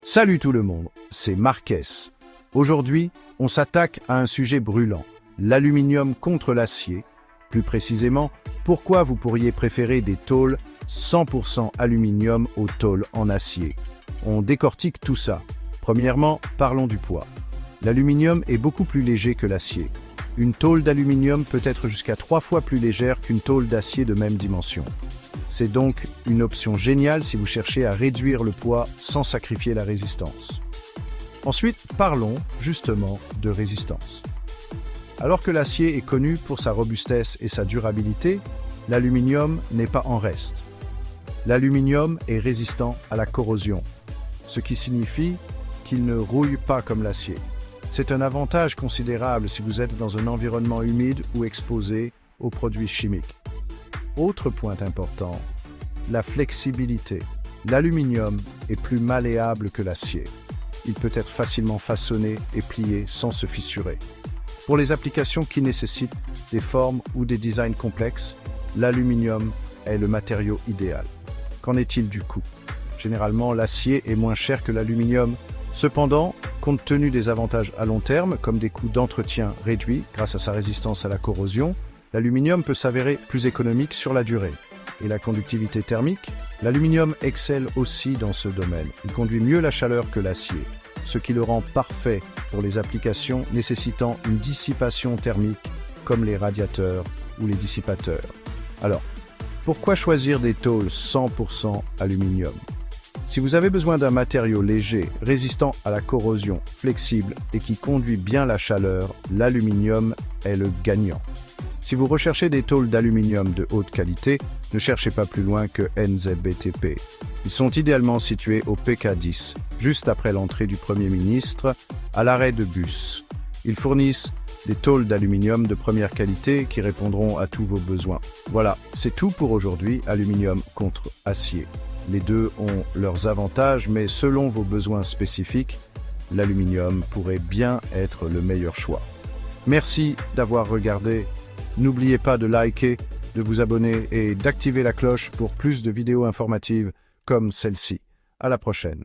Salut tout le monde, c'est Marquez. Aujourd'hui, on s'attaque à un sujet brûlant, l'aluminium contre l'acier. Plus précisément, pourquoi vous pourriez préférer des tôles 100% aluminium aux tôles en acier. On décortique tout ça. Premièrement, parlons du poids. L'aluminium est beaucoup plus léger que l'acier. Une tôle d'aluminium peut être jusqu'à 3 fois plus légère qu'une tôle d'acier de même dimension. C'est donc une option géniale si vous cherchez à réduire le poids sans sacrifier la résistance. Ensuite, parlons justement de résistance. Alors que l'acier est connu pour sa robustesse et sa durabilité, l'aluminium n'est pas en reste. L'aluminium est résistant à la corrosion, ce qui signifie qu'il ne rouille pas comme l'acier. C'est un avantage considérable si vous êtes dans un environnement humide ou exposé aux produits chimiques. Autre point important, la flexibilité. L'aluminium est plus malléable que l'acier. Il peut être facilement façonné et plié sans se fissurer. Pour les applications qui nécessitent des formes ou des designs complexes, l'aluminium est le matériau idéal. Qu'en est-il du coût? Généralement, l'acier est moins cher que l'aluminium. Cependant, compte tenu des avantages à long terme, comme des coûts d'entretien réduits grâce à sa résistance à la corrosion, l'aluminium peut s'avérer plus économique sur la durée. Et la conductivité thermique? L'aluminium excelle aussi dans ce domaine. Il conduit mieux la chaleur que l'acier, ce qui le rend parfait pour les applications nécessitant une dissipation thermique, comme les radiateurs ou les dissipateurs. Alors, pourquoi choisir des tôles 100% aluminium? Si vous avez besoin d'un matériau léger, résistant à la corrosion, flexible et qui conduit bien la chaleur, l'aluminium est le gagnant. Si vous recherchez des tôles d'aluminium de haute qualité, ne cherchez pas plus loin que NZBTP. Ils sont idéalement situés au PK10, juste après l'entrée du Premier ministre, à l'arrêt de bus. Ils fournissent des tôles d'aluminium de première qualité qui répondront à tous vos besoins. Voilà, c'est tout pour aujourd'hui, aluminium contre acier. Les deux ont leurs avantages, mais selon vos besoins spécifiques, l'aluminium pourrait bien être le meilleur choix. Merci d'avoir regardé. N'oubliez pas de liker, de vous abonner et d'activer la cloche pour plus de vidéos informatives comme celle-ci. À la prochaine.